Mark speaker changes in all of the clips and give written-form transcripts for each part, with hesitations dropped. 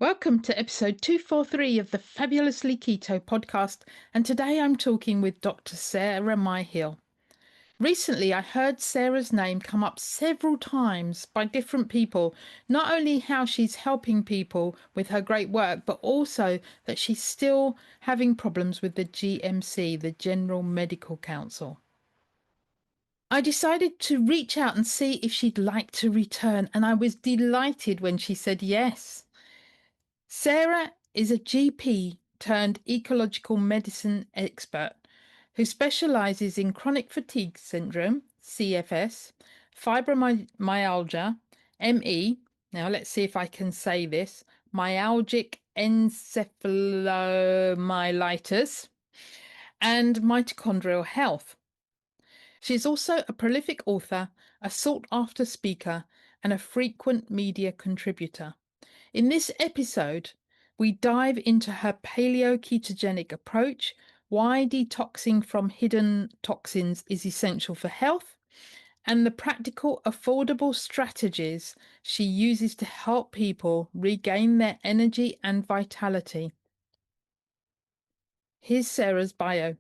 Speaker 1: Welcome to episode 243 of the Fabulously Keto podcast, and today I'm talking with Dr. Sarah Myhill. Recently, I heard Sarah's name come up several times by different people, not only how she's helping people with her great work, but also that she's still having problems with the GMC, the General Medical Council. I decided to reach out and see if she'd like to return, and I was delighted when she said yes. Sarah is a GP turned ecological medicine expert who specializes in chronic fatigue syndrome, CFS, fibromyalgia, ME. Now let's see if I can say this, myalgic encephalomyelitis, and mitochondrial health. She is also a prolific author, a sought-after speaker, and a frequent media contributor. In this episode, we dive into her paleo ketogenic approach, why detoxing from hidden toxins is essential for health, and the practical, affordable strategies she uses to help people regain their energy and vitality. Here's Sarah's bio.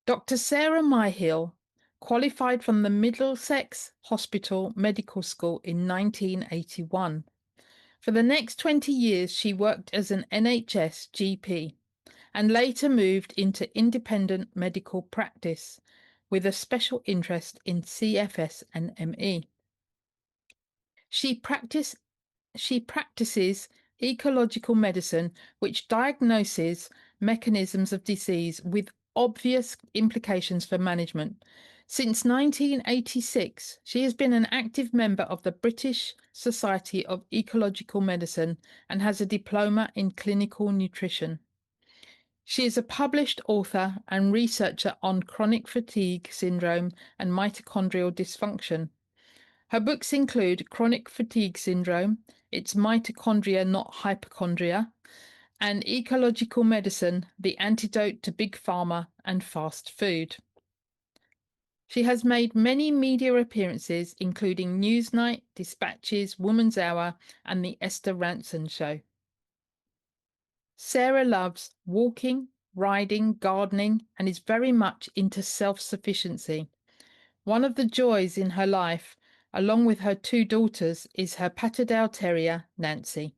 Speaker 1: Dr. Sarah Myhill qualified from the Middlesex Hospital Medical School in 1981. For the next 20 years, she worked as an NHS GP and later moved into independent medical practice with a special interest in CFS and ME. She practices ecological medicine, which diagnoses mechanisms of disease with obvious implications for management. Since 1986, she has been an active member of the British Society of Ecological Medicine and has a diploma in clinical nutrition. She is a published author and researcher on chronic fatigue syndrome and mitochondrial dysfunction. Her books include Chronic Fatigue Syndrome, It's Mitochondria, Not Hypochondria, and Ecological Medicine, The Antidote to Big Pharma and Fast Food. She has made many media appearances, including Newsnight, Dispatches, Woman's Hour, and The Esther Rantzen Show. Sarah loves walking, riding, gardening, and is very much into self-sufficiency. One of the joys in her life, along with her two daughters, is her Patterdale Terrier, Nancy.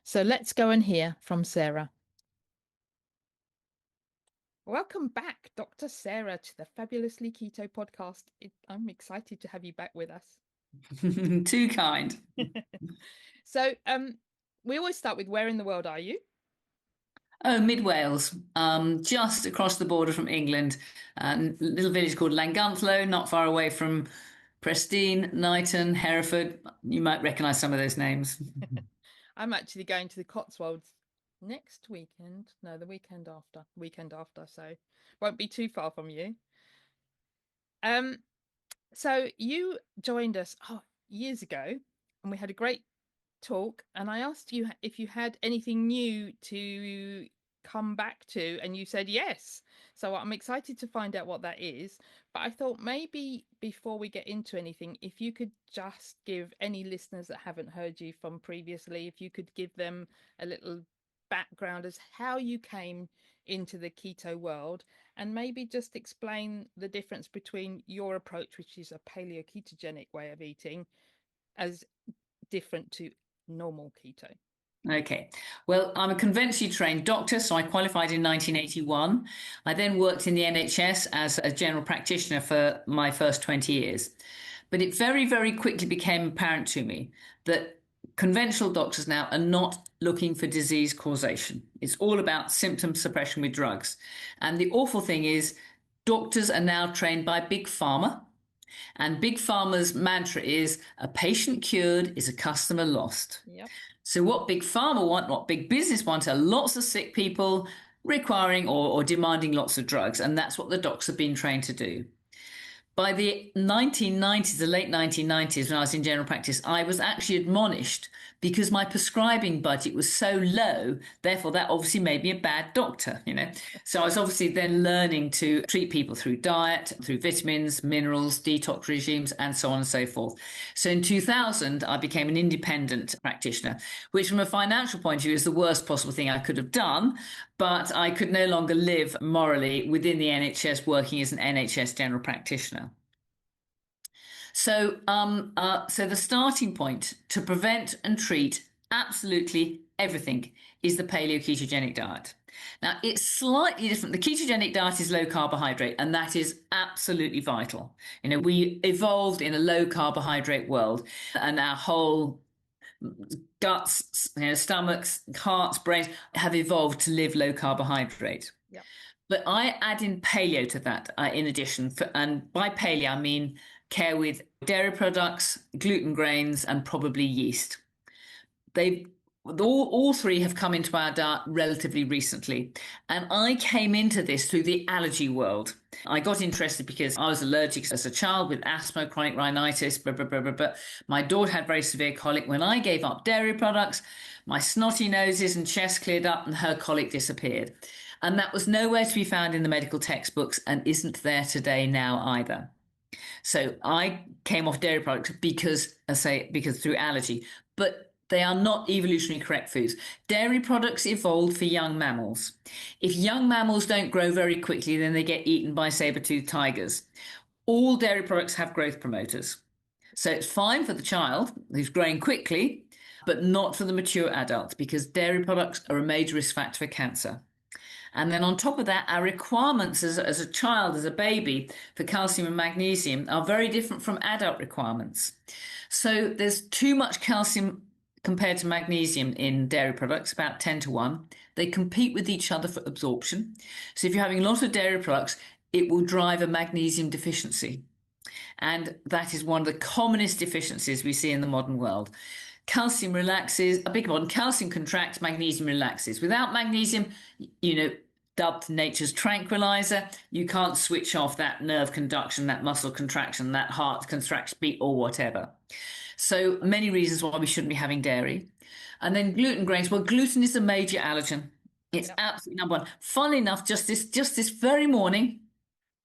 Speaker 1: So let's go and hear from Sarah. Welcome back, Dr. Sarah, to the Fabulously Keto podcast. I'm excited to have you back with us.
Speaker 2: Too kind.
Speaker 1: So we always start with, where in the world are you?
Speaker 2: Oh, Mid Wales, just across the border from England, a little village called Llangantlo, not far away from Prestine, Knighton, Hereford. You might recognise some of those names.
Speaker 1: I'm actually going to the Cotswolds next weekend. No, the weekend after. So won't be too far from you. So you joined us years ago, and we had a great talk. And I asked you if you had anything new to come back to, and you said yes. So I'm excited to find out what that is. But I thought maybe before we get into anything, if you could just give any listeners that haven't heard you from previously, if you could give them a little background as how you came into the keto world, and maybe just explain the difference between your approach, which is a paleo ketogenic way of eating, as different to normal keto.
Speaker 2: Okay. Well, I'm a conventionally trained doctor, so I qualified in 1981. I then worked in the NHS as a general practitioner for my first 20 years. But it very, very quickly became apparent to me that conventional doctors now are not looking for disease causation. It's all about symptom suppression with drugs. And the awful thing is, doctors are now trained by Big Pharma. And Big Pharma's mantra is a patient cured is a customer lost.
Speaker 1: Yep.
Speaker 2: So what Big Pharma want, what big business want, are lots of sick people requiring or demanding lots of drugs. And that's what the docs have been trained to do. By the 1990s, the late 1990s, when I was in general practice, I was actually admonished because my prescribing budget was so low. Therefore, that obviously made me a bad doctor, you know. So I was obviously then learning to treat people through diet, through vitamins, minerals, detox regimes, and so on and so forth. So in 2000, I became an independent practitioner, which from a financial point of view is the worst possible thing I could have done. But I could no longer live morally within the NHS working as an NHS general practitioner. So the starting point to prevent and treat absolutely everything is the paleo ketogenic diet. Now, it's slightly different. The ketogenic diet is low carbohydrate, and that is absolutely vital. You know, we evolved in a low carbohydrate world, and our whole guts, you know, stomachs, hearts, brains have evolved to live low carbohydrate.
Speaker 1: Yeah.
Speaker 2: But I add in paleo to that in addition. And by paleo, I mean care with dairy products, gluten grains, and probably yeast. They all three have come into our diet relatively recently. And I came into this through the allergy world. I got interested because I was allergic as a child with asthma, chronic rhinitis, blah, blah, blah, blah, blah. My daughter had very severe colic. When I gave up dairy products, my snotty noses and chest cleared up and her colic disappeared. And that was nowhere to be found in the medical textbooks and isn't there today now either. So I came off dairy products because, I say, because through allergy, but they are not evolutionarily correct foods. Dairy products evolved for young mammals. If young mammals don't grow very quickly, then they get eaten by saber-toothed tigers. All dairy products have growth promoters. So it's fine for the child who's growing quickly, but not for the mature adult because dairy products are a major risk factor for cancer. And then on top of that, our requirements as a child, as a baby, for calcium and magnesium are very different from adult requirements. So there's too much calcium compared to magnesium in dairy products, about 10 to 1. They compete with each other for absorption. So if you're having a lot of dairy products, it will drive a magnesium deficiency. And that is one of the commonest deficiencies we see in the modern world. Calcium relaxes, I beg your pardon, calcium contracts, magnesium relaxes. Without magnesium, you know, dubbed nature's tranquilizer, you can't switch off that nerve conduction, that muscle contraction, that heart contraction beat, or whatever. So many reasons why we shouldn't be having dairy. And then gluten grains. Well, gluten is a major allergen. It's
Speaker 1: Yep.
Speaker 2: absolutely number one. Funnily enough, just this very morning,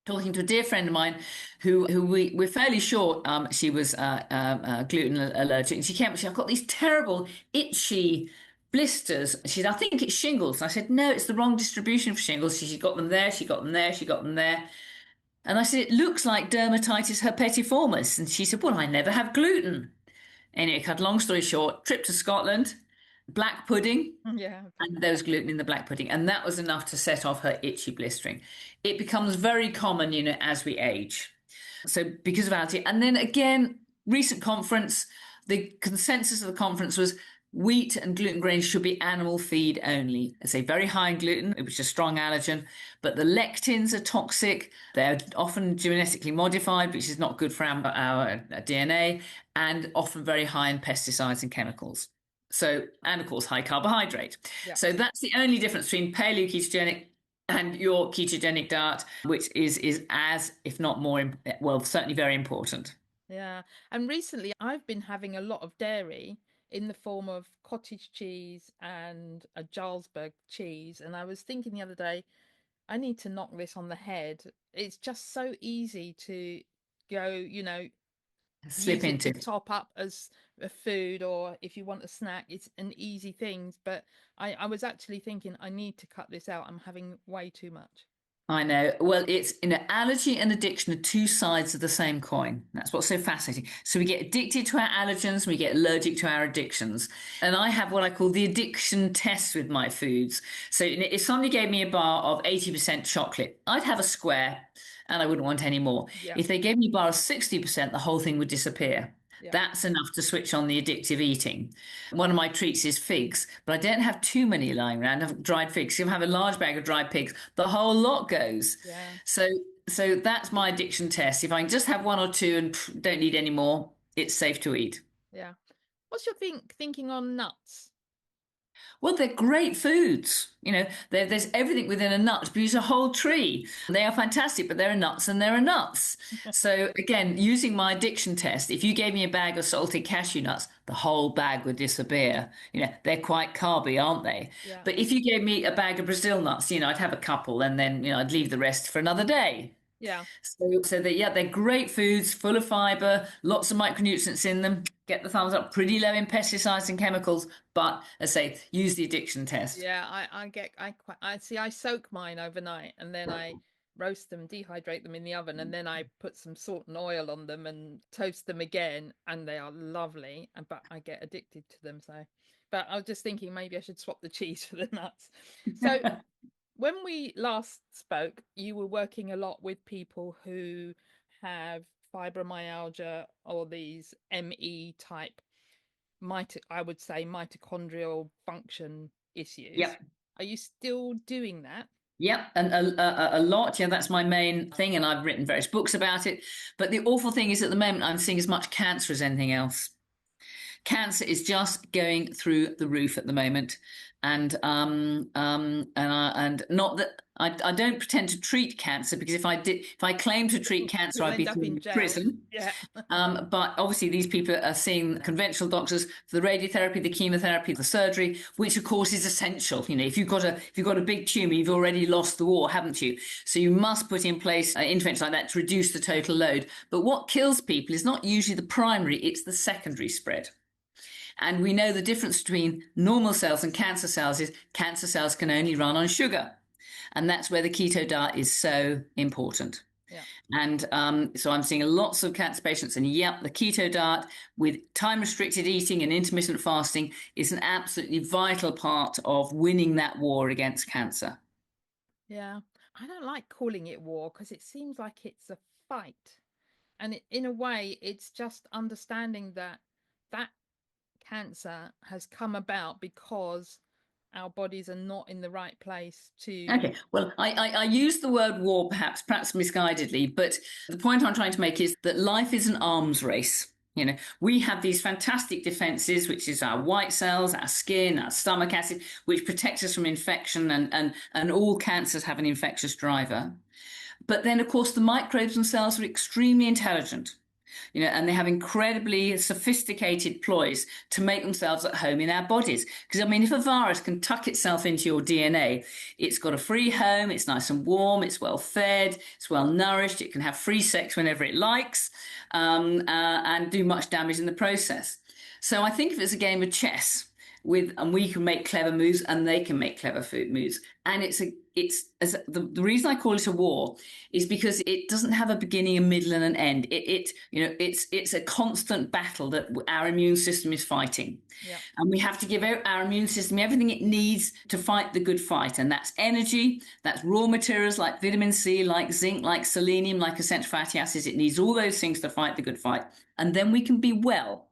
Speaker 2: talking to a dear friend of mine who we're fairly sure she was gluten allergic. And she came and she said, I've got these terrible itchy blisters. She said, I think it's shingles. And I said, no, it's the wrong distribution for shingles. She got them there, she got them there, she got them there. And I said, it looks like dermatitis herpetiformis. And she said, well, I never have gluten. Anyway, cut long story short, trip to Scotland, black pudding,
Speaker 1: Yeah.
Speaker 2: and there was gluten in the black pudding, and that was enough to set off her itchy blistering. It becomes very common, you know, as we age. So because of allergy, and then again, recent conference, the consensus of the conference was wheat and gluten grains should be animal feed only. It's a very high in gluten, which is a strong allergen, but the lectins are toxic. They're often genetically modified, which is not good for our DNA, and often very high in pesticides and chemicals. So, and of course, high carbohydrate.
Speaker 1: Yeah.
Speaker 2: So that's the only difference between paleo ketogenic and your ketogenic diet, which is as, if not more, well, certainly very important.
Speaker 1: Yeah. And recently I've been having a lot of dairy in the form of cottage cheese and a Jarlsberg cheese. And I was thinking the other day, I need to knock this on the head. It's just so easy to go,
Speaker 2: Slip
Speaker 1: use it to
Speaker 2: into.
Speaker 1: top up as a food, or if you want a snack, it's an easy thing. But I was actually thinking I need to cut this out. I'm having way too much.
Speaker 2: I know. Well, it's, you know, allergy and addiction are two sides of the same coin. That's what's so fascinating. So we get addicted to our allergens, we get allergic to our addictions. And I have what I call the addiction test with my foods. So if somebody gave me a bar of 80% chocolate, I'd have a square and I wouldn't want any more.
Speaker 1: Yeah.
Speaker 2: If they gave me a bar of 60%, the whole thing would disappear.
Speaker 1: Yeah.
Speaker 2: That's enough to switch on the addictive eating. One of my treats is figs, but I don't have too many lying around. I have dried figs. You have a large bag of dried pigs, the whole lot goes.
Speaker 1: Yeah.
Speaker 2: So, so that's my addiction test. If I can just have one or two and don't need any more, it's safe to eat.
Speaker 1: Yeah. What's your thinking on nuts?
Speaker 2: Well, they're great foods. There's everything within a nut. Produce a whole tree. They are fantastic, but there are nuts and there are nuts. So again, using my addiction test, if you gave me a bag of salted cashew nuts, the whole bag would disappear. They're quite carby, aren't they?
Speaker 1: Yeah.
Speaker 2: But if you gave me a bag of Brazil nuts, I'd have a couple and then, I'd leave the rest for another day.
Speaker 1: Yeah.
Speaker 2: So that, yeah, they're great foods, full of fiber, lots of micronutrients in them. Get the thumbs up, pretty low in pesticides and chemicals. But as I say, use the addiction test.
Speaker 1: Yeah, I see I soak mine overnight and then I roast them, dehydrate them in the oven, and then I put some salt and oil on them and toast them again, and they are lovely. But I get addicted to them, so but I was just thinking maybe I should swap the cheese for the nuts. So when we last spoke, you were working a lot with people who have fibromyalgia or these ME type I would say mitochondrial function issues.
Speaker 2: Yep.
Speaker 1: Are you still doing that?
Speaker 2: Yep, and a lot. Yeah, that's my main thing, and I've written various books about it. But the awful thing is, at the moment, I'm seeing as much cancer as anything else. Cancer is just going through the roof at the moment, and not that I don't pretend to treat cancer, because if I claim to treat cancer,
Speaker 1: You'll
Speaker 2: I'd be
Speaker 1: end up
Speaker 2: thrown
Speaker 1: in
Speaker 2: in
Speaker 1: jail.
Speaker 2: prison.
Speaker 1: Yeah.
Speaker 2: But obviously, these people are seeing conventional doctors for the radiotherapy, the chemotherapy, the surgery, which of course is essential. If you've got a big tumor, you've already lost the war, haven't you? So you must put in place interventions like that to reduce the total load. But what kills people is not usually the primary; it's the secondary spread. And we know the difference between normal cells and cancer cells is cancer cells can only run on sugar. And that's where the keto diet is so important.
Speaker 1: Yeah.
Speaker 2: And so I'm seeing lots of cancer patients, and yep, the keto diet with time restricted eating and intermittent fasting is an absolutely vital part of winning that war against cancer.
Speaker 1: Yeah. I don't like calling it war because it seems like it's a fight. And in a way, it's just understanding that that cancer has come about because our bodies are not in the right place to.
Speaker 2: Okay, well, I use the word war perhaps misguidedly, but the point I'm trying to make is that life is an arms race. We have these fantastic defenses, which is our white cells, our skin, our stomach acid, which protects us from infection, and all cancers have an infectious driver. But then, of course, the microbes themselves are extremely intelligent, and they have incredibly sophisticated ploys to make themselves at home in our bodies. Because, I mean, if a virus can tuck itself into your DNA, it's got a free home, it's nice and warm, it's well fed, it's well nourished, it can have free sex whenever it likes, and do much damage in the process. So I think if it's a game of chess, and we can make clever moves and they can make clever food moves, and the reason I call it a war is because it doesn't have a beginning, a middle, and an end. It's a constant battle that our immune system is fighting.
Speaker 1: Yeah.
Speaker 2: And we have to give our immune system everything it needs to fight the good fight. And that's energy, that's raw materials like vitamin C, like zinc, like selenium, like essential fatty acids. It needs all those things to fight the good fight. And then we can be well.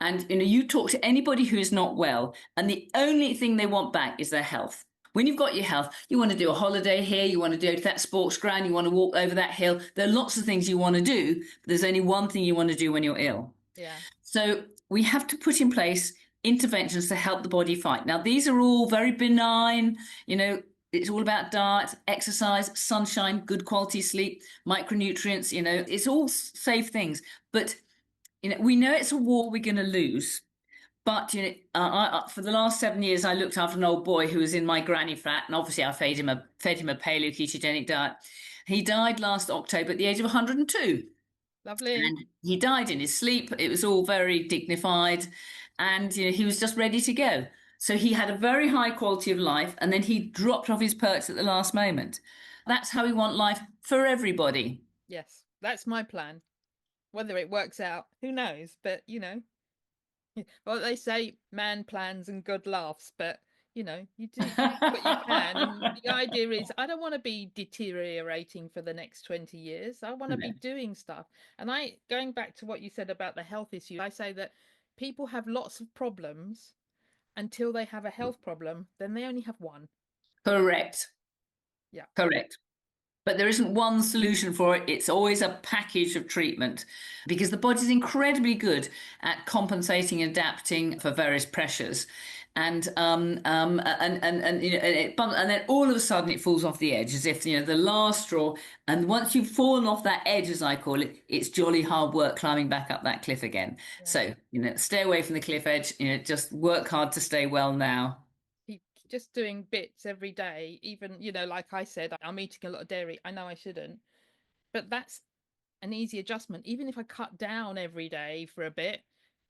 Speaker 2: And you talk to anybody who is not well, and the only thing they want back is their health. When you've got your health, you want to do a holiday here, you want to go to that sports ground, you want to walk over that hill. There are lots of things you want to do, but there's only one thing you want to do when you're ill.
Speaker 1: Yeah.
Speaker 2: So we have to put in place interventions to help the body fight. Now, these are all very benign, it's all about diet, exercise, sunshine, good quality sleep, micronutrients, it's all safe things. But we know it's a war we're going to lose. But for the last 7 years, I looked after an old boy who was in my granny flat, and obviously I fed him a paleo ketogenic diet. He died last October at the age of 102,
Speaker 1: Lovely.
Speaker 2: and he died in his sleep. It was all very dignified, and he was just ready to go. So he had a very high quality of life, and then he dropped off his perch at the last moment. That's how we want life for everybody.
Speaker 1: Yes. That's my plan. Whether it works out, who knows? But well, they say man plans and God laughs, but you do what you can. And the idea is, I don't want to be deteriorating for the next 20 years. I want to be doing stuff. And going back to what you said about the health issue, I say that people have lots of problems until they have a health problem, then they only have one.
Speaker 2: Correct.
Speaker 1: Yeah.
Speaker 2: Correct. But there isn't one solution for it. It's always a package of treatment because the body's incredibly good at compensating and adapting for various pressures. And then all of a sudden it falls off the edge as if, the last straw. And once you've fallen off that edge, as I call it, it's jolly hard work climbing back up that cliff again.
Speaker 1: Yeah.
Speaker 2: So, stay away from the cliff edge, just work hard to stay well now.
Speaker 1: Keep just doing bits every day, even, like I said, I'm eating a lot of dairy. I know I shouldn't, but that's an easy adjustment. Even if I cut down every day for a bit,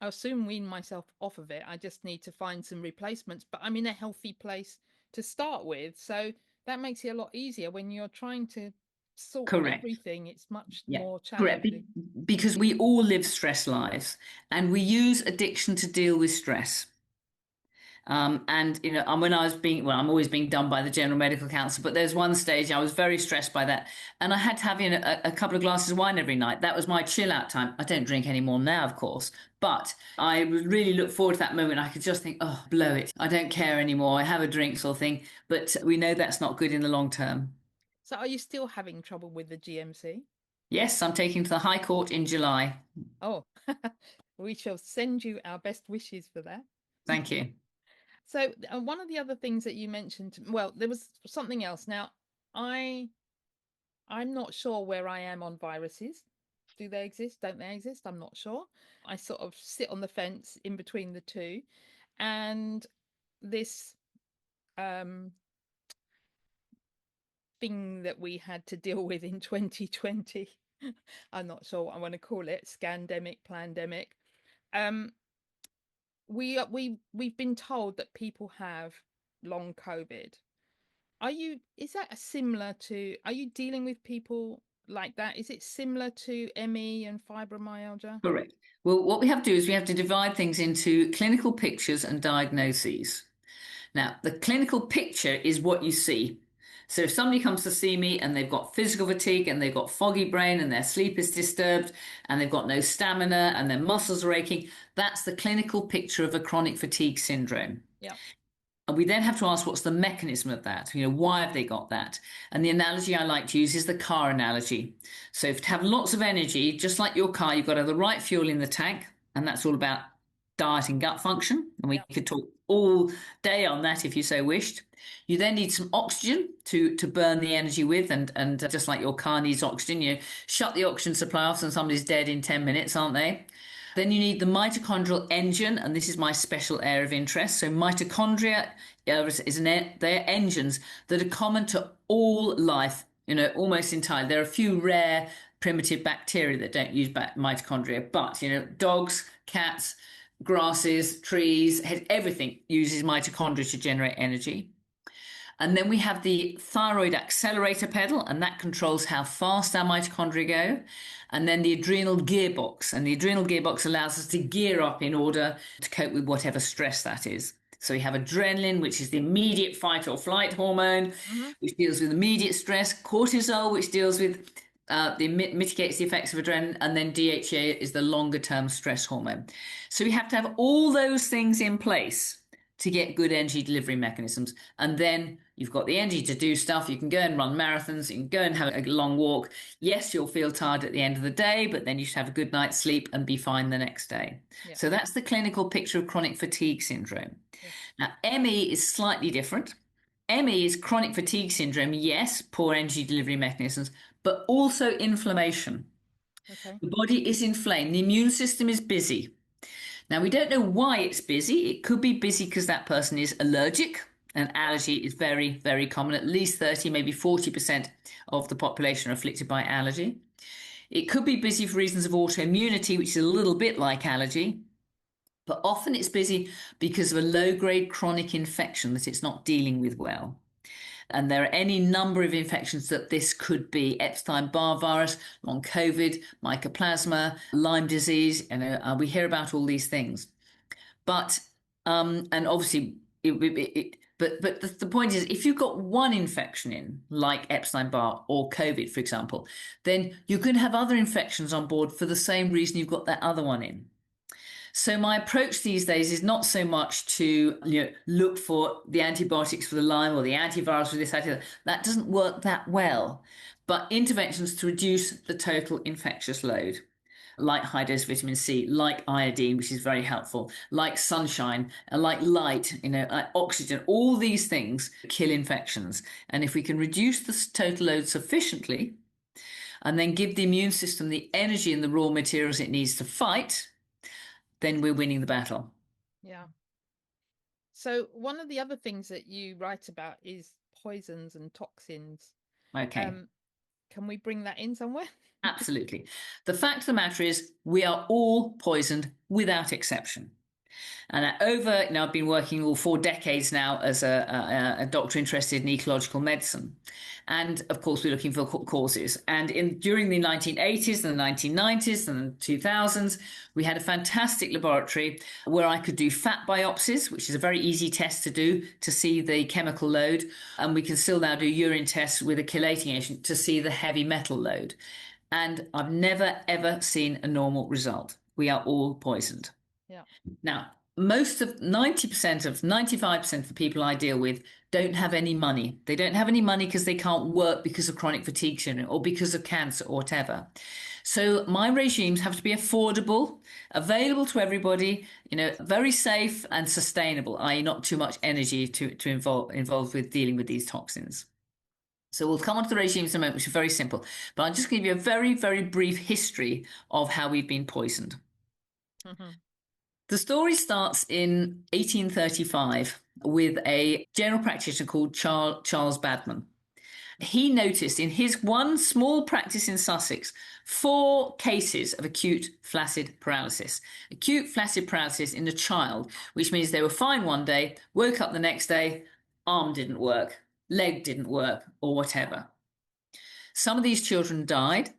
Speaker 1: I'll soon wean myself off of it. I just need to find some replacements, but I'm in a healthy place to start with. So that makes it a lot easier when you're trying to sort on
Speaker 2: Correct.
Speaker 1: everything. It's much
Speaker 2: Yeah,
Speaker 1: more
Speaker 2: correct.
Speaker 1: challenging.
Speaker 2: Because we all live stress lives and we use addiction to deal with stress. And when I was I'm always being done by the General Medical Council, but there's one stage I was very stressed by that. And I had to have, a couple of glasses of wine every night. That was my chill out time. I don't drink anymore now, of course, but I would really look forward to that moment. I could just think, oh, blow it. I don't care anymore. I have a drink sort of thing. But we know that's not good in the long term.
Speaker 1: So are you still having trouble with the GMC?
Speaker 2: Yes, I'm taking to the High Court in July.
Speaker 1: Oh, we shall send you our best wishes for that.
Speaker 2: Thank you.
Speaker 1: So one of the other things that you mentioned, well, there was something else. Now, I I'm not sure where I am on viruses. Do they exist? Don't they exist? I'm not sure. I sort of sit on the fence in between the two. And this um thing that we had to deal with in 2020, I'm not sure what I want to call it, scandemic, plandemic. Um, we've been told that people have long COVID. Is that a similar to, are you dealing with people like that? Is it similar to ME and fibromyalgia?
Speaker 2: Correct. Well, what we have to do is we have to divide things into clinical pictures and diagnoses. Now, the clinical picture is what you see. So if somebody comes to see me and they've got physical fatigue and they've got foggy brain and their sleep is disturbed and they've got no stamina and their muscles are aching, that's the clinical picture of a chronic fatigue syndrome.
Speaker 1: Yeah.
Speaker 2: And we then have to ask what's the mechanism of that? Why have they got that? And the analogy I like to use is the car analogy. So if to have lots of energy, just like your car, you've got to have the right fuel in the tank, and that's all about diet and gut function. And we
Speaker 1: Yeah.
Speaker 2: could talk all day on that if you so wished. You then need some oxygen to burn the energy with, and just like your car needs oxygen, shut the oxygen supply off and somebody's dead in 10 minutes, aren't they? Then you need the mitochondrial engine, and this is my special area of interest. So mitochondria they're engines that are common to all life, almost entirely. There are a few rare primitive bacteria that don't use mitochondria, but dogs, cats, grasses, trees, everything uses mitochondria to generate energy. And then we have the thyroid accelerator pedal, and that controls how fast our mitochondria go. And then the adrenal gearbox, and the adrenal gearbox allows us to gear up in order to cope with whatever stress that is. So we have adrenaline, which is the immediate fight or flight hormone,
Speaker 1: Hmm.
Speaker 2: which deals with immediate stress, cortisol, which deals with mitigates the effects of adrenaline, and then DHA is the longer term stress hormone. So we have to have all those things in place to get good energy delivery mechanisms. And then you've got the energy to do stuff. You can go and run marathons, you can go and have a long walk. Yes, you'll feel tired at the end of the day, but then you should have a good night's sleep and be fine the next day.
Speaker 1: Yeah.
Speaker 2: So that's the clinical picture of chronic fatigue syndrome.
Speaker 1: Yeah.
Speaker 2: Now, ME is slightly different. ME is chronic fatigue syndrome, yes, poor energy delivery mechanisms, but also inflammation.
Speaker 1: Okay.
Speaker 2: The body is inflamed, the immune system is busy. Now, we don't know why it's busy. It could be busy because that person is allergic. And allergy is very, very common. At least 30, maybe 40% of the population are afflicted by allergy. It could be busy for reasons of autoimmunity, which is a little bit like allergy. But often it's busy because of a low-grade chronic infection that it's not dealing with well. And there are any number of infections that this could be: Epstein-Barr virus, long COVID, mycoplasma, Lyme disease. We hear about all these things. But and obviously, but the point is, if you've got one infection in, like Epstein-Barr or COVID, for example, then you can have other infections on board for the same reason you've got that other one in. So my approach these days is not so much to look for the antibiotics for the Lyme or the antivirals for this, that doesn't work that well, but interventions to reduce the total infectious load, like high dose vitamin C, like iodine, which is very helpful, like sunshine, like light, like oxygen, all these things kill infections. And if we can reduce the total load sufficiently and then give the immune system the energy and the raw materials it needs to fight, then we're winning the battle.
Speaker 1: Yeah. So one of the other things that you write about is poisons and toxins.
Speaker 2: Okay.
Speaker 1: Um, can we bring that in somewhere?
Speaker 2: Absolutely. The fact of the matter is, we are all poisoned without exception. And I've been working all 4 decades now as a doctor interested in ecological medicine. And of course, we're looking for causes. And during the 1980s and the 1990s and the 2000s, we had a fantastic laboratory where I could do fat biopsies, which is a very easy test to do to see the chemical load. And we can still now do urine tests with a chelating agent to see the heavy metal load. And I've never, ever seen a normal result. We are all poisoned.
Speaker 1: Yeah.
Speaker 2: Now, most of 90% of 95% of the people I deal with don't have any money. They don't have any money because they can't work because of chronic fatigue syndrome or because of cancer or whatever. So my regimes have to be affordable, available to everybody, very safe and sustainable, i.e. not too much energy to involve with dealing with these toxins. So we'll come on to the regimes in a moment, which are very simple. But I'll just give you a very, very brief history of how we've been poisoned.
Speaker 1: Mm-hmm.
Speaker 2: The story starts in 1835 with a general practitioner called Charles Badman. He noticed in his one small practice in Sussex 4 cases of acute flaccid paralysis. Acute flaccid paralysis in a child, which means they were fine one day, woke up the next day, arm didn't work, leg didn't work, or whatever. Some of these children died.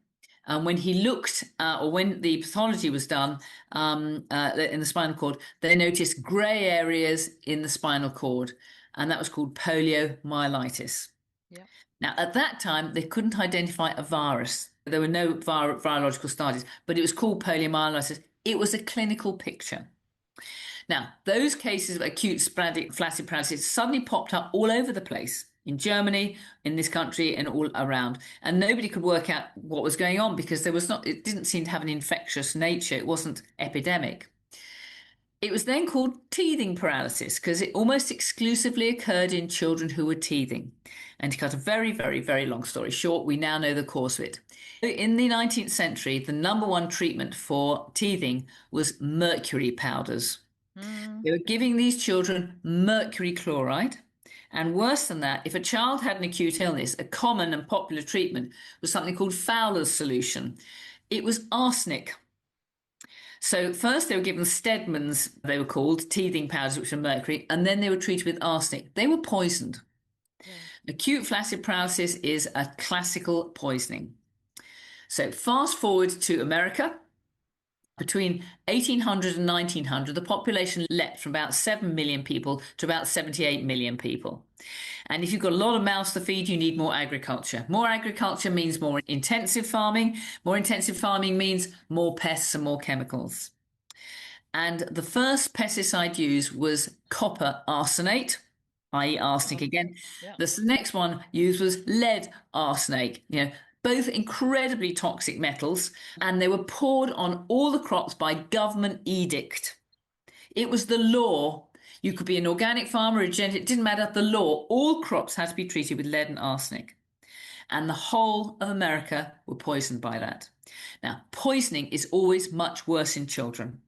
Speaker 2: And when he looked, or when the pathology was done in the spinal cord, they noticed grey areas in the spinal cord, and that was called poliomyelitis.
Speaker 1: Yeah.
Speaker 2: Now, at that time, they couldn't identify a virus. There were no virological studies, but it was called poliomyelitis. It was a clinical picture. Now, those cases of acute sporadic flaccid paralysis suddenly popped up all over the place in Germany, in this country, and all around. And nobody could work out what was going on because it didn't seem to have an infectious nature. It wasn't epidemic. It was then called teething paralysis because it almost exclusively occurred in children who were teething. And to cut a very, very, very long story short, we now know the cause of it. In the 19th century, the number one treatment for teething was mercury powders. They were giving these children mercury chloride. And worse than that, if a child had an acute illness, a common and popular treatment was something called Fowler's solution. It was arsenic. So first they were given Stedman's, they were called, teething powders, which were mercury, and then they were treated with arsenic. They were poisoned. Yeah. Acute flaccid paralysis is a classical poisoning. So fast forward to America. Between 1800 and 1900, the population leapt from about 7 million people to about 78 million people. And if you've got a lot of mouths to feed, you need more agriculture. More agriculture means more intensive farming. More intensive farming means more pests and more chemicals. And the first pesticide used was copper arsenate, i.e. arsenic again. Yeah. The next one used was lead arsenate, both incredibly toxic metals, and they were poured on all the crops by government edict. It was the law. You could be an organic farmer, it didn't matter. The law, all crops had to be treated with lead and arsenic. And the whole of America were poisoned by that. Now, poisoning is always much worse in children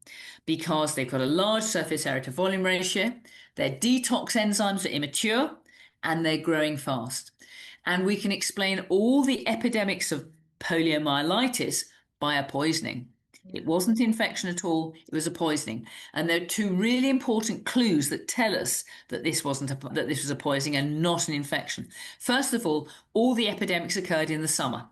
Speaker 2: because they've got a large surface area to volume ratio, their detox enzymes are immature, and they're growing fast. And we can explain all the epidemics of poliomyelitis by a poisoning. It wasn't infection at all, it was a poisoning. And there are 2 really important clues that tell us that this was a poisoning and not an infection. First of all the epidemics occurred in the summer.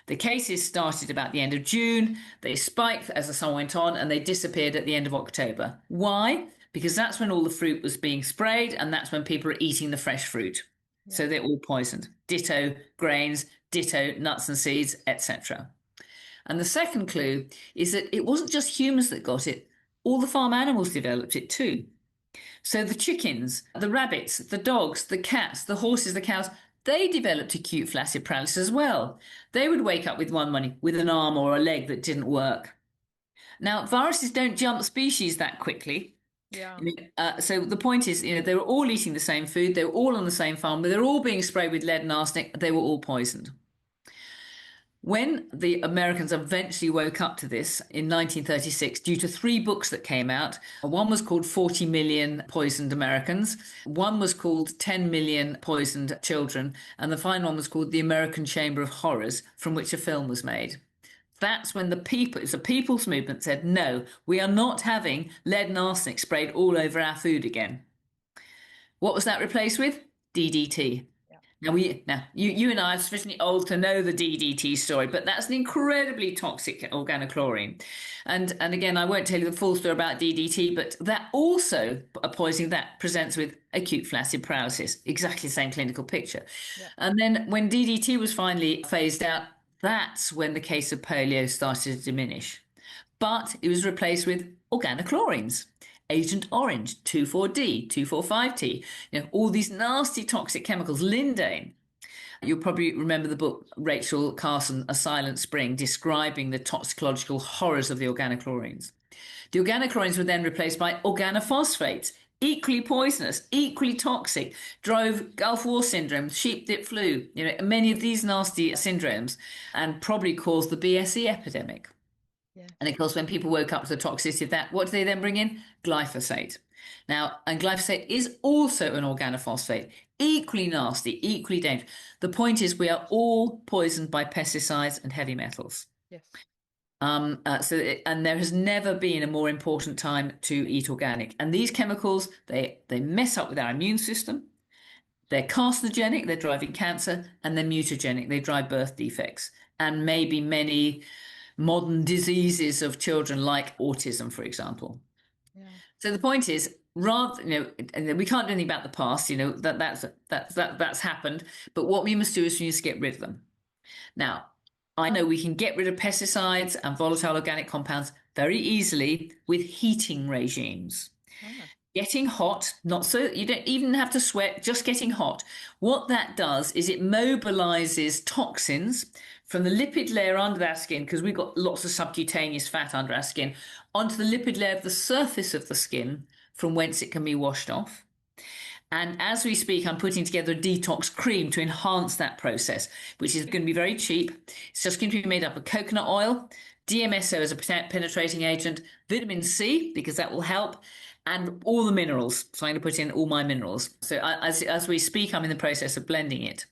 Speaker 2: The cases started about the end of June, they spiked as the summer went on, and they disappeared at the end of October. Why? Because that's when all the fruit was being sprayed, and that's when people are eating the fresh fruit. Yeah. So they're all poisoned. Ditto grains, ditto nuts and seeds, etc. And the second clue is that it wasn't just humans that got it, all the farm animals developed it too. So the chickens, the rabbits, the dogs, the cats, the horses, the cows, they developed acute flaccid paralysis as well. They would wake up with one morning with an arm or a leg that didn't work. Now, viruses don't jump species that quickly.
Speaker 1: Yeah.
Speaker 2: So the point is, they were all eating the same food, they were all on the same farm, but they were all being sprayed with lead and arsenic, they were all poisoned. When the Americans eventually woke up to this in 1936, due to three books that came out, one was called 40 Million Poisoned Americans, one was called 10 Million Poisoned Children, and the final one was called The American Chamber of Horrors, from which a film was made. That's when it's a people's movement, said, no, we are not having lead and arsenic sprayed all over our food again. What was that replaced with? DDT. Now you and I are sufficiently old to know the DDT story, but that's an incredibly toxic organochlorine. And again, I won't tell you the full story about DDT, but that also a poisoning that presents with acute flaccid paralysis, exactly the same clinical picture.
Speaker 1: Yeah.
Speaker 2: And then when DDT was finally phased out, that's when the case of polio started to diminish. But it was replaced with organochlorines. Agent Orange, 2,4-D, 2,4,5-T, all these nasty toxic chemicals, lindane. You'll probably remember the book Rachel Carson, A Silent Spring, describing the toxicological horrors of the organochlorines. The organochlorines were then replaced by organophosphates, equally poisonous, equally toxic, drove Gulf War syndrome, sheep dip flu, many of these nasty syndromes, and probably caused the BSE epidemic.
Speaker 1: Yeah.
Speaker 2: And of course, when people woke up to the toxicity of that, what do they then bring in? Glyphosate. Now, and glyphosate is also an organophosphate, equally nasty, equally dangerous. The point is, we are all poisoned by pesticides and heavy metals.
Speaker 1: Yes.
Speaker 2: And there has never been a more important time to eat organic. And these chemicals, they mess up with our immune system. They're carcinogenic, they're driving cancer, and they're mutagenic, they drive birth defects, and maybe many modern diseases of children like autism, for example.
Speaker 1: Yeah.
Speaker 2: So the point is, rather, we can't do anything about the past, that's happened. But what we must do is we need to get rid of them. Now, I know we can get rid of pesticides and volatile organic compounds very easily with heating regimes.
Speaker 1: Ah.
Speaker 2: Getting hot, not so you don't even have to sweat, just getting hot. What that does is it mobilizes toxins from the lipid layer under our skin, because we've got lots of subcutaneous fat under our skin, onto the lipid layer of the surface of the skin, from whence it can be washed off. And as we speak, I'm putting together a detox cream to enhance that process, which is going to be very cheap. It's just going to be made up of coconut oil, DMSO as a penetrating agent, vitamin C, because that will help, and all the minerals. So I'm going to put in all my minerals. So as we speak, I'm in the process of blending it,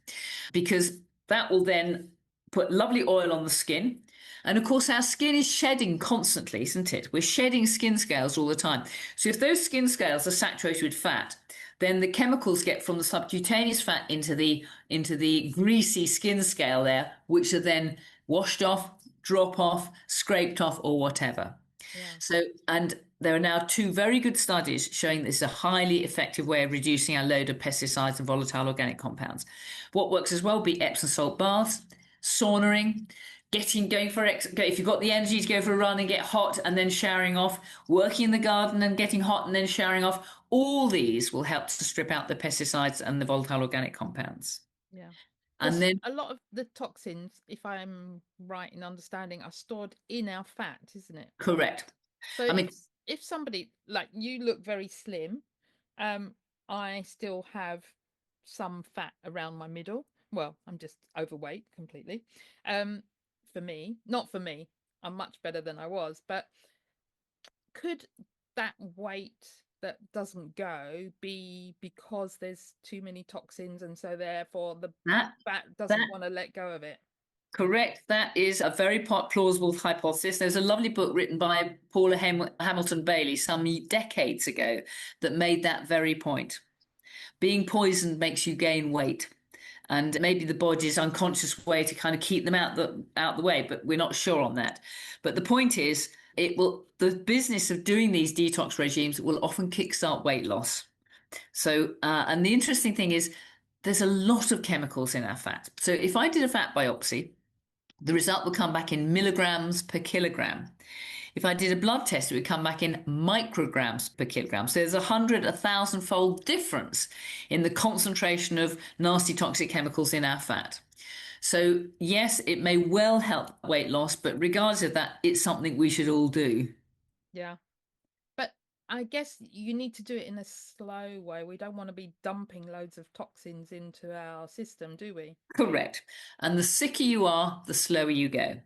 Speaker 2: because that will then put lovely oil on the skin. And of course, our skin is shedding constantly, isn't it? We're shedding skin scales all the time. So if those skin scales are saturated with fat, then the chemicals get from the subcutaneous fat into the greasy skin scale there, which are then washed off, drop off, scraped off, or whatever. Yeah. So, and there are now two very good studies showing this is a highly effective way of reducing our load of pesticides and volatile organic compounds. What works as well be Epsom salt baths, saunaing, if you've got the energy to go for a run and get hot and then showering off, working in the garden and getting hot and then showering off, all these will help to strip out the pesticides and the volatile organic compounds.
Speaker 1: Yeah.
Speaker 2: And then
Speaker 1: a lot of the toxins, if I'm right in understanding, are stored in our fat, isn't it?
Speaker 2: Correct.
Speaker 1: So if somebody, like you look very slim, I still have some fat around my middle. Well, I'm just overweight completely. Not for me, I'm much better than I was, but could that weight that doesn't go be because there's too many toxins, and so therefore the fat doesn't want to let go of it?
Speaker 2: Correct. That is a very plausible hypothesis. There's a lovely book written by Paula Hamilton Bailey some decades ago that made that very point. Being poisoned makes you gain weight. And maybe the body's unconscious way to kind of keep them out the way, but we're not sure on that. But the point is, the business of doing these detox regimes will often kickstart weight loss. So, and the interesting thing is, there's a lot of chemicals in our fat. So if I did a fat biopsy, the result will come back in milligrams per kilogram. If I did a blood test, it would come back in micrograms per kilogram. So there's 1,000-fold difference in the concentration of nasty toxic chemicals in our fat. So yes, it may well help weight loss, but regardless of that, it's something we should all do.
Speaker 1: Yeah. But I guess you need to do it in a slow way. We don't want to be dumping loads of toxins into our system, do we?
Speaker 2: Correct. And the sicker you are, the slower you go.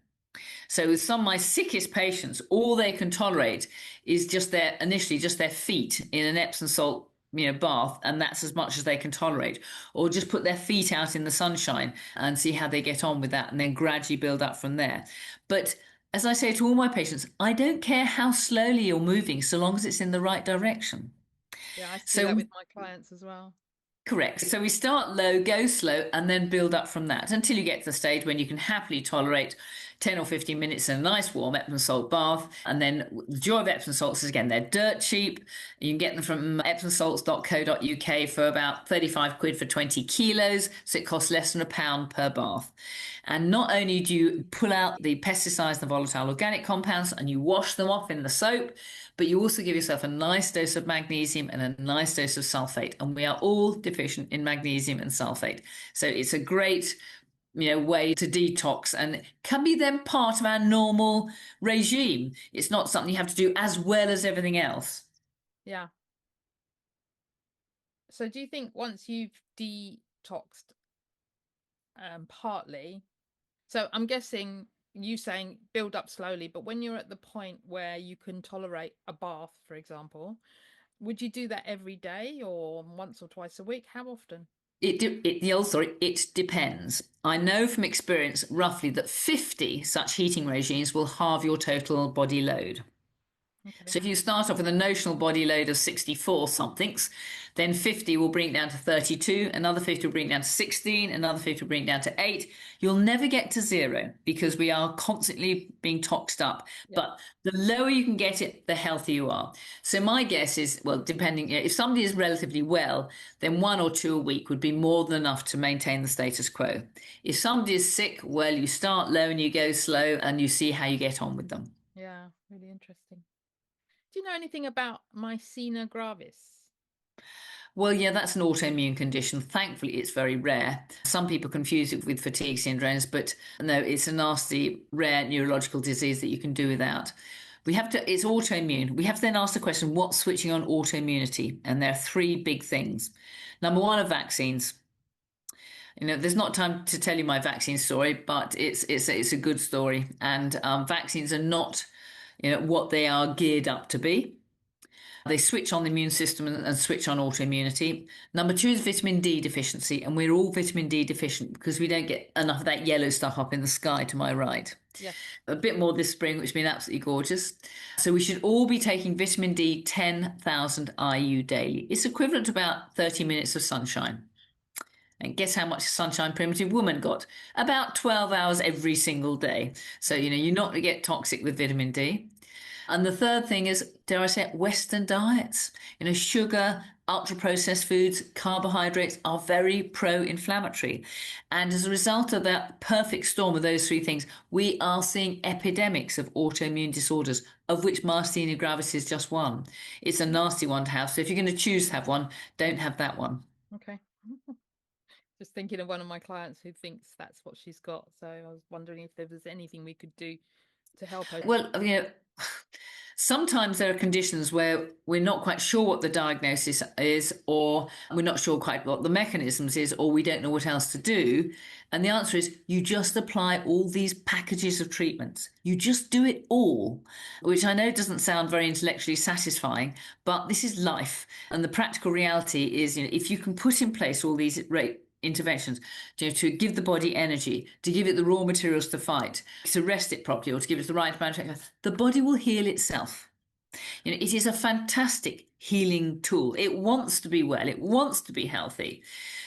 Speaker 2: So with some of my sickest patients, all they can tolerate is just their feet in an Epsom salt, bath, and that's as much as they can tolerate. Or just put their feet out in the sunshine and see how they get on with that, and then gradually build up from there. But as I say to all my patients, I don't care how slowly you're moving, so long as it's in the right direction.
Speaker 1: Yeah, I see that
Speaker 2: So
Speaker 1: with my clients as well.
Speaker 2: correct. So we start low, go slow, and then build up from that until you get to the stage when you can happily tolerate 10 or 15 minutes in a nice warm Epsom salt bath. And then the joy of Epsom salts is, again, they're dirt cheap. You can get them from epsomsalts.co.uk for about 35 quid for 20 kilos. So it costs less than £1 per bath. And not only do you pull out the pesticides, the volatile organic compounds, and you wash them off in the soap, but you also give yourself a nice dose of magnesium and a nice dose of sulfate. And we are all deficient in magnesium and sulfate. So it's a great way to detox and can be then part of our normal regime. It's not something you have to do as well as everything else.
Speaker 1: Yeah. So do you think once you've detoxed partly, so I'm guessing you saying build up slowly, but when you're at the point where you can tolerate a bath, for example, would you do that every day or once or twice a week? How often?
Speaker 2: It depends. I know from experience roughly that 50 such heating regimes will halve your total body load.
Speaker 1: Okay.
Speaker 2: So if you start off with a notional body load of 64 somethings, then 50 will bring it down to 32, another 50 will bring it down to 16, another 50 will bring it down to 8. You'll never get to zero because we are constantly being toxed up.
Speaker 1: Yeah.
Speaker 2: But the lower you can get it, the healthier you are. So my guess is, well, depending, if somebody is relatively well, then 1 or 2 a week would be more than enough to maintain the status quo. If somebody is sick, well, you start low and you go slow and you see how you get on with them.
Speaker 1: Yeah, really interesting. Do you know anything about myasthenia gravis?
Speaker 2: Well, yeah, that's an autoimmune condition. Thankfully, it's very rare. Some people confuse it with fatigue syndromes, but no, it's a nasty, rare neurological disease that you can do without. It's autoimmune. We have to then ask the question, what's switching on autoimmunity? And there are three big things. Number one are vaccines. There's not time to tell you my vaccine story, but it's a good story. And vaccines are not, what they are geared up to be. They switch on the immune system and switch on autoimmunity. Number two is vitamin D deficiency, and we're all vitamin D deficient because we don't get enough of that yellow stuff up in the sky to my right.
Speaker 1: Yes.
Speaker 2: A bit more this spring, which has been absolutely gorgeous. So we should all be taking vitamin D 10,000 IU daily. It's equivalent to about 30 minutes of sunshine. And guess how much sunshine Primitive Woman got? About 12 hours every single day. So, you're not going to get toxic with vitamin D. And the third thing is, dare I say it, Western diets. Sugar, ultra-processed foods, carbohydrates are very pro-inflammatory. And as a result of that perfect storm of those three things, we are seeing epidemics of autoimmune disorders, of which myasthenia gravis is just one. It's a nasty one to have. So if you're going to choose to have one, don't have that one.
Speaker 1: Okay. Just thinking of one of my clients who thinks that's what she's got. So I was wondering if there was anything we could do to help her.
Speaker 2: Well, sometimes there are conditions where we're not quite sure what the diagnosis is, or we're not sure quite what the mechanisms is, or we don't know what else to do. And the answer is you just apply all these packages of treatments. You just do it all, which I know doesn't sound very intellectually satisfying, but this is life. And the practical reality is, if you can put in place all these interventions to give the body energy, to give it the raw materials to fight, to rest it properly, or to give it the right amount of the body will heal itself. It is a fantastic healing tool. It wants to be well, it wants to be healthy.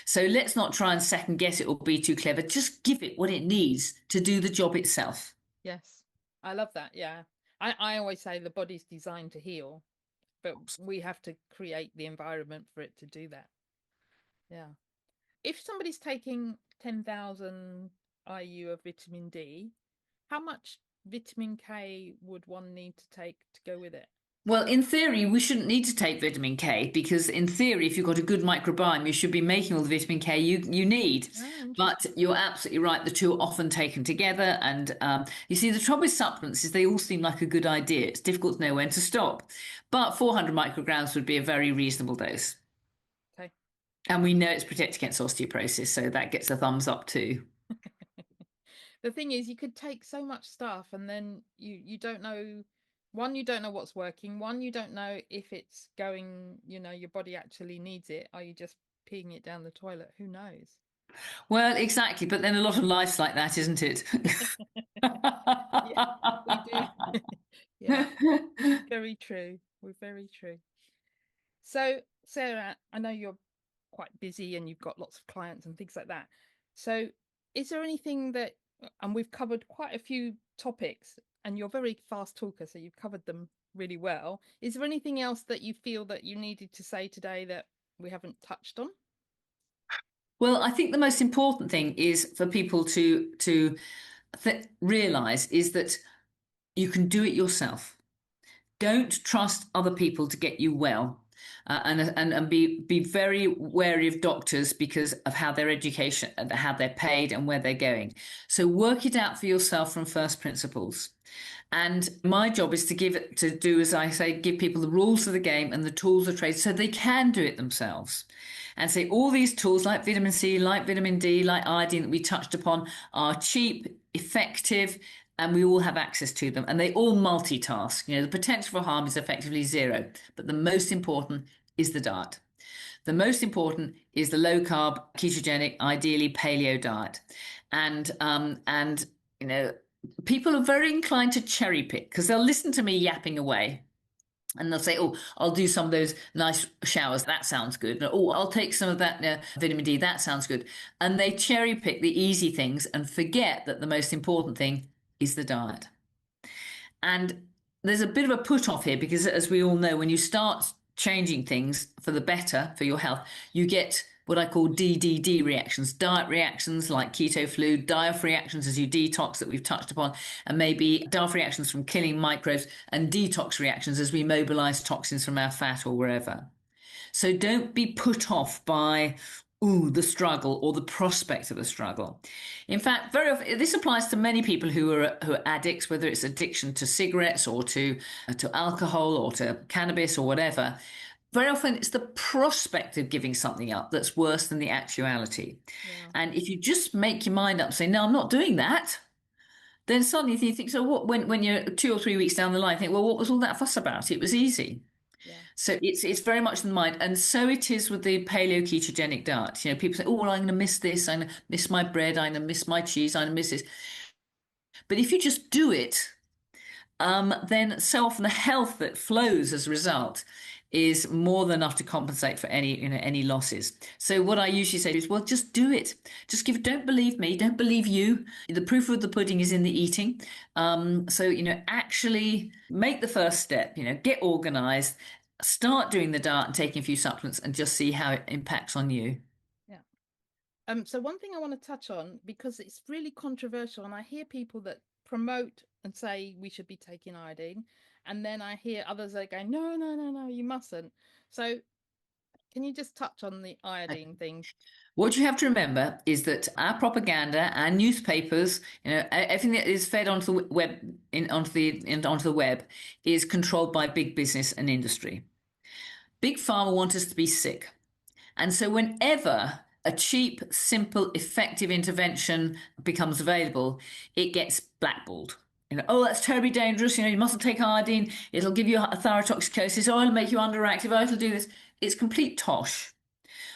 Speaker 2: So let's not try and second guess it or be too clever. Just give it what it needs to do the job itself.
Speaker 1: Yes, I love that. Yeah, I always say the body's designed to heal, but we have to create the environment for it to do that. Yeah. If somebody's taking 10,000 IU of vitamin D, how much vitamin K would one need to take to go with it?
Speaker 2: Well, in theory, we shouldn't need to take vitamin K because, in theory, if you've got a good microbiome, you should be making all the vitamin K you need.
Speaker 1: Oh,
Speaker 2: But
Speaker 1: interesting.
Speaker 2: you're absolutely right; the two are often taken together. And you see, the trouble with supplements is they all seem like a good idea. It's difficult to know when to stop. But 400 micrograms would be a very reasonable dose.
Speaker 1: Okay.
Speaker 2: And we know it's protected against osteoporosis, so that gets a thumbs up too.
Speaker 1: The thing is, you could take so much stuff and then you don't know, one, you don't know what's working, one, you don't know if it's going, your body actually needs it. Are you just peeing it down the toilet? Who knows?
Speaker 2: Well, exactly. But then a lot of life's like that, isn't it?
Speaker 1: Yeah, we do. Yeah, very true. We're very true. So, Sarah, I know you're quite busy and you've got lots of clients and things like that. So, is there anything that, and we've covered quite a few topics, and you're a very fast talker, so you've covered them really well. Is there anything else that you feel that you needed to say today that we haven't touched on?
Speaker 2: Well, I think the most important thing is for people to realize is that you can do it yourself. Don't trust other people to get you well. And be very wary of doctors because of how their education and how they're paid and where they're going. So work it out for yourself from first principles. And my job is to do as I say, give people the rules of the game and the tools of trade so they can do it themselves. And say all these tools like vitamin C, like vitamin D, like iodine that we touched upon are cheap, effective, and we all have access to them. And they all multitask. The potential for harm is effectively zero. But the most important is the diet. The most important is the low carb, ketogenic, ideally paleo diet. And you know, people are very inclined to cherry pick because they'll listen to me yapping away. And they'll say, "Oh, I'll do some of those nice showers. That sounds good. Oh, I'll take some of that vitamin D. That sounds good." And they cherry pick the easy things and forget that the most important thing is the diet. And there's a bit of a put off here because, as we all know, when you start changing things for the better for your health, you get what I call DDD reactions, diet reactions like keto flu, diet reactions as you detox that we've touched upon, and maybe diet reactions from killing microbes and detox reactions as we mobilize toxins from our fat or wherever. So don't be put off by the struggle or the prospect of a struggle. In fact, very often this applies to many people who are addicts, whether it's addiction to cigarettes or to alcohol or to cannabis or whatever. Very often it's the prospect of giving something up that's worse than the actuality.
Speaker 1: Yeah,
Speaker 2: And if you just make your mind up, say, "No, I'm not doing that," then suddenly you think, so what? When you're 2 or 3 weeks down the line, think, well, what was all that fuss about? It was easy.
Speaker 1: yeah,
Speaker 2: So it's very much in the mind, and so it is with the paleo ketogenic diet. People say, "Oh, well, I'm going to miss this. I'm going to miss my bread. I'm going to miss my cheese. I'm going to miss this." But if you just do it, then so often the health that flows as a result is more than enough to compensate for any losses. So what I usually say is, well, just do it. Just give. Don't believe me. Don't believe you. The proof of the pudding is in the eating. So actually make the first step. Get organised. Start doing the diet and taking a few supplements, and just see how it impacts on you.
Speaker 1: yeah. So one thing I want to touch on, because it's really controversial, and I hear people that promote and say we should be taking iodine, and then I hear others that are going, no, no, no, no, you mustn't. So can you just touch on the iodine thing?
Speaker 2: What you have to remember is that our propaganda, our newspapers, everything that is fed onto the web, onto the web, is controlled by big business and industry. Big pharma want us to be sick, and so whenever a cheap, simple, effective intervention becomes available, it gets blackballed. Oh, that's terribly dangerous. You mustn't take iodine. It'll give you a thyrotoxicosis. Oh, it'll make you underactive. Oh, it'll do this. It's complete tosh.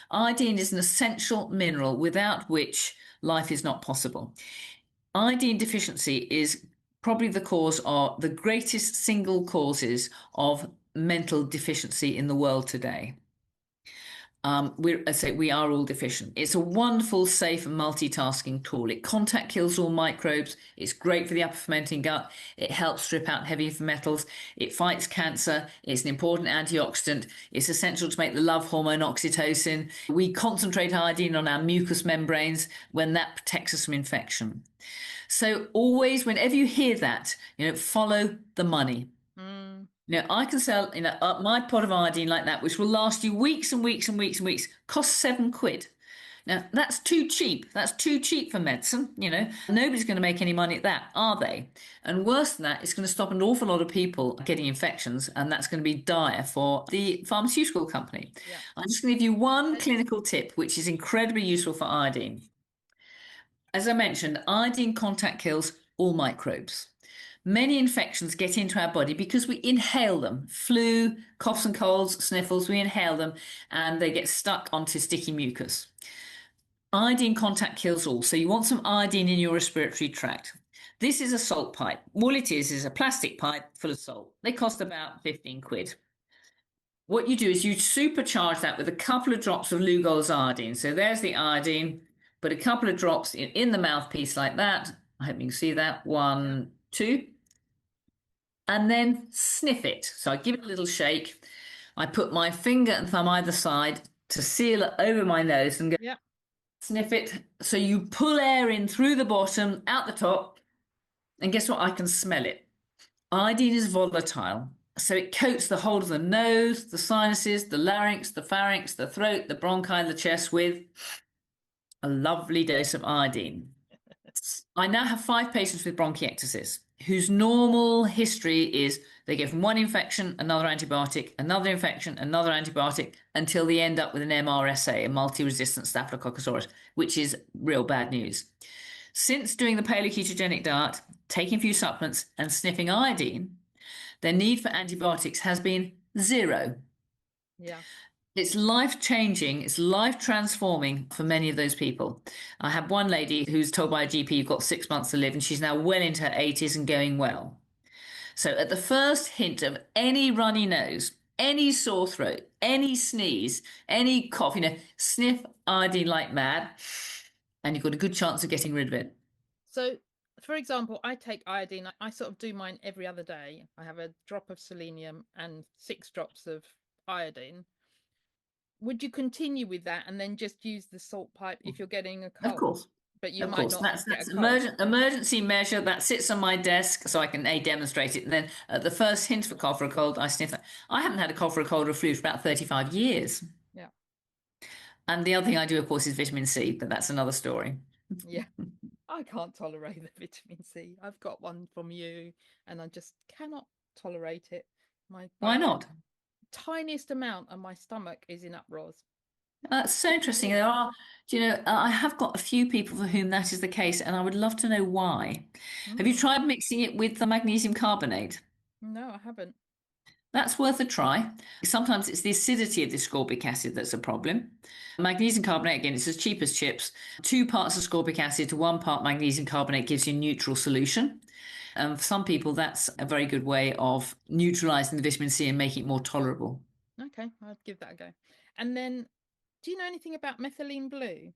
Speaker 2: Iodine is an essential mineral without which life is not possible. Iodine deficiency is probably the greatest single causes of mental deficiency in the world today. We are all deficient. It's a wonderful, safe, multitasking tool. It contact kills all microbes. It's great for the upper fermenting gut. It helps strip out heavy metals. It fights cancer. It's an important antioxidant. It's essential to make the love hormone oxytocin. We concentrate iodine on our mucous membranes when that protects us from infection. So always, whenever you hear that, follow the money.
Speaker 1: Mm,
Speaker 2: I can sell, my pot of iodine like that, which will last you weeks and weeks and weeks and weeks, costs £7. Now, that's too cheap. That's too cheap for medicine. Nobody's going to make any money at that, are they? And worse than that, it's going to stop an awful lot of people getting infections, and that's going to be dire for the pharmaceutical company.
Speaker 1: yeah.
Speaker 2: I'm just going to give you one clinical tip, which is incredibly useful for iodine. As I mentioned, iodine contact kills all microbes. Many infections get into our body because we inhale them. Flu, coughs and colds, sniffles, we inhale them and they get stuck onto sticky mucus. Iodine contact kills all, so you want some iodine in your respiratory tract. This is a salt pipe. All it is a plastic pipe full of salt. They cost about £15. What you do is you supercharge that with a couple of drops of Lugol's iodine. So there's the iodine, but a couple of drops in the mouthpiece like that. I hope you can see that. One, two. And then sniff it. So I give it a little shake. I put my finger and thumb either side to seal it over my nose and go
Speaker 1: Yeah.
Speaker 2: sniff it. So you pull air in through the bottom, out the top, and guess what? I can smell it. Iodine is volatile. So it coats the whole of the nose, the sinuses, the larynx, the pharynx, the throat, the bronchi, the chest with a lovely dose of iodine. I now have 5 patients with bronchiectasis whose normal history is they go from one infection, another antibiotic, another infection, another antibiotic, until they end up with an MRSA, a multi-resistant Staphylococcus aureus, which is real bad news. Since doing the paleo ketogenic diet, taking a few supplements and sniffing iodine, their need for antibiotics has been zero.
Speaker 1: Yeah.
Speaker 2: It's life-changing, it's life-transforming for many of those people. I had one lady who's told by a GP you've got 6 months to live, and she's now well into her 80s and going well. So at the first hint of any runny nose, any sore throat, any sneeze, any cough, sniff iodine like mad, and you've got a good chance of getting rid of it.
Speaker 1: So, for example, I take iodine. I sort of do mine every other day. I have a drop of selenium and 6 drops of iodine. Would you continue with that and then just use the salt pipe if you're getting a
Speaker 2: Of
Speaker 1: cold?
Speaker 2: course.
Speaker 1: But you
Speaker 2: Of
Speaker 1: might
Speaker 2: course,
Speaker 1: not get
Speaker 2: that's
Speaker 1: a cold.
Speaker 2: emergency measure that sits on my desk so I can demonstrate it. And then at the first hint of a cough or a cold, I sniff that. I haven't had a cough or a cold or a flu for about 35 years.
Speaker 1: Yeah.
Speaker 2: And the other thing I do, of course, is vitamin C, but that's another story.
Speaker 1: Yeah. I can't tolerate the vitamin C. I've got one from you and I just cannot tolerate it.
Speaker 2: Why
Speaker 1: My
Speaker 2: not?
Speaker 1: tiniest amount and my stomach is in uproars.
Speaker 2: That's so interesting. I have got a few people for whom that is the case, and I would love to know why. Have you
Speaker 1: Mm.
Speaker 2: tried mixing it with the magnesium carbonate?
Speaker 1: No, I haven't.
Speaker 2: That's worth a try. Sometimes it's the acidity of the ascorbic acid that's a problem. Magnesium carbonate, again, it's as cheap as chips. 2 parts ascorbic acid to 1 part magnesium carbonate gives you a neutral solution. And for some people, that's a very good way of neutralizing the vitamin C and making it more tolerable.
Speaker 1: Okay, I'll give that a go. And then, do you know anything about methylene blue?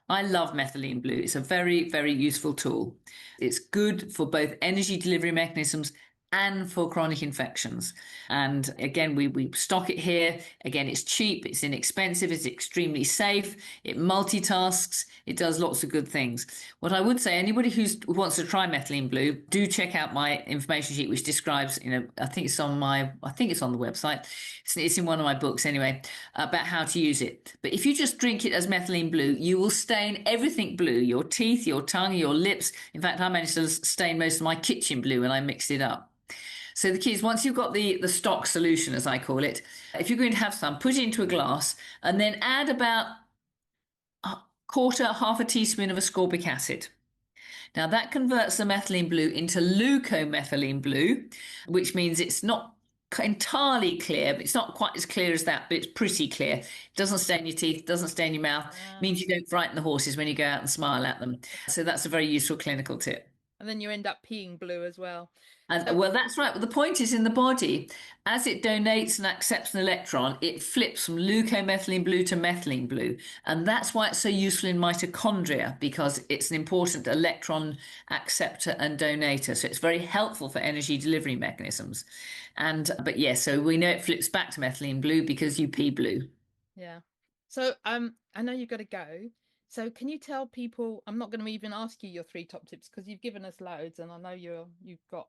Speaker 2: I love methylene blue. It's a very, very useful tool. It's good for both energy delivery mechanisms and for chronic infections. And again, we stock it here. Again, it's cheap, it's inexpensive, it's extremely safe, it multitasks, it does lots of good things. What I would say, anybody who wants to try methylene blue, do check out my information sheet, which describes, I think it's on the website. It's in one of my books anyway, about how to use it. But if you just drink it as methylene blue, you will stain everything blue, your teeth, your tongue, your lips. In fact, I managed to stain most of my kitchen blue when I mixed it up. So the key is once you've got the stock solution, as I call it, if you're going to have some, put it into a glass and then add about half a teaspoon of ascorbic acid. Now that converts the methylene blue into leucomethylene blue, which means it's not entirely clear, but it's not quite as clear as that, but it's pretty clear. It doesn't stain your teeth, doesn't stain your mouth. It means you don't frighten the horses when you go out and smile at them. So that's a very useful clinical tip.
Speaker 1: And then you end up peeing blue as well.
Speaker 2: And
Speaker 1: So,
Speaker 2: well, that's right. Well, the point is in the body, as it donates and accepts an electron, it flips from leucomethylene blue to methylene blue. And that's why it's so useful in mitochondria, because it's an important electron acceptor and donator. So it's very helpful for energy delivery mechanisms. But yes, so we know it flips back to methylene blue because you pee blue.
Speaker 1: yeah. So, I know you've got to go. So can you tell people, I'm not going to even ask you your 3 top tips because you've given us loads and I know you've got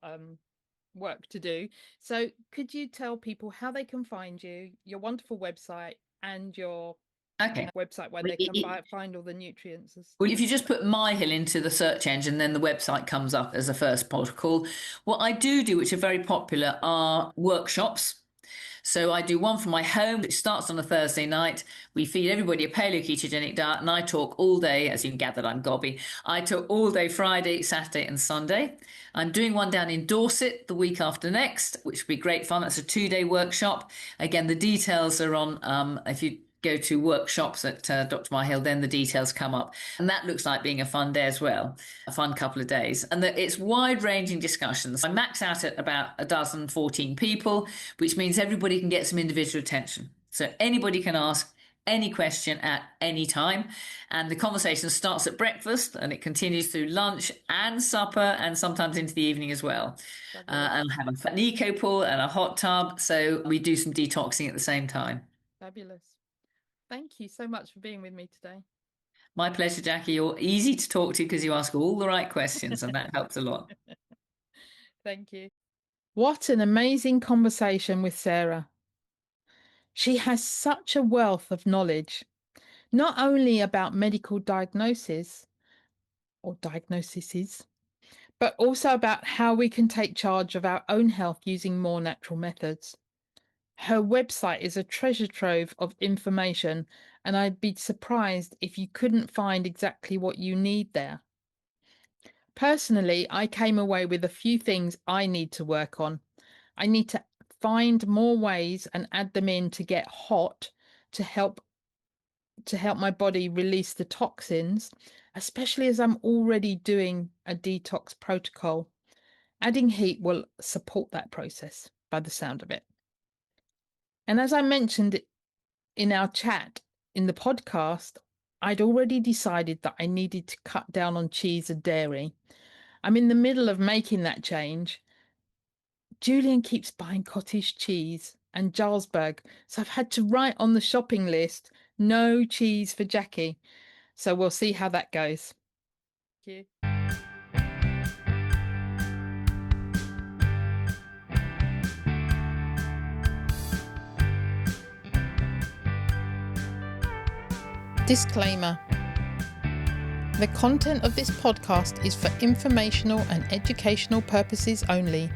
Speaker 1: work to do. So could you tell people how they can find you, your wonderful website and your
Speaker 2: Okay.
Speaker 1: website where
Speaker 2: Well,
Speaker 1: they can find all the nutrients?
Speaker 2: Well, if you just put Myhill into the search engine, then the website comes up as a first protocol. What I do, which are very popular, are workshops. So I do one from my home, which starts on a Thursday night. We feed everybody a paleo ketogenic diet, and I talk all day. As you can gather, I'm gobby. I talk all day Friday, Saturday, and Sunday. I'm doing one down in Dorset the week after next, which will be great fun. That's a 2-day workshop. Again, the details are on, if you go to workshops at Dr. Myhill, then the details come up. And that looks like being a fun day as well, a fun couple of days. And it's wide-ranging discussions. I max out at about a dozen, 14 people, which means everybody can get some individual attention. So anybody can ask any question at any time. And the conversation starts at breakfast and it continues through lunch and supper and sometimes into the evening as well. And have an eco pool and a hot tub. So we do some detoxing at the same time.
Speaker 1: Fabulous. Thank you so much for being with me today.
Speaker 2: My pleasure, Jackie. You're easy to talk to because you ask all the right questions, and that helps a lot.
Speaker 1: Thank you. What an amazing conversation with Sarah. She has such a wealth of knowledge, not only about medical diagnoses or diagnoses, but also about how we can take charge of our own health using more natural methods. Her website is a treasure trove of information, and I'd be surprised if you couldn't find exactly what you need there. Personally, I came away with a few things I need to work on. I need to find more ways and add them in to get hot to help my body release the toxins, especially as I'm already doing a detox protocol. Adding heat will support that process by the sound of it. And as I mentioned in our chat in the podcast, I'd already decided that I needed to cut down on cheese and dairy. I'm in the middle of making that change. Julian keeps buying cottage cheese and Jarlsberg, so I've had to write on the shopping list, no cheese for Jackie. So we'll see how that goes. Thank you. Disclaimer. The content of this podcast is for informational and educational purposes only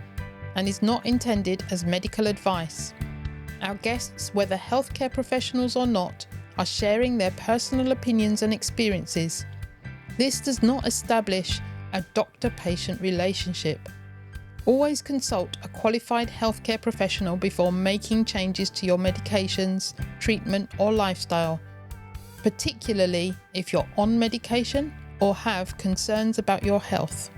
Speaker 1: and is not intended as medical advice. Our guests, whether healthcare professionals or not, are sharing their personal opinions and experiences. This does not establish a doctor-patient relationship. Always consult a qualified healthcare professional before making changes to your medications, treatment, or lifestyle, particularly if you're on medication or have concerns about your health.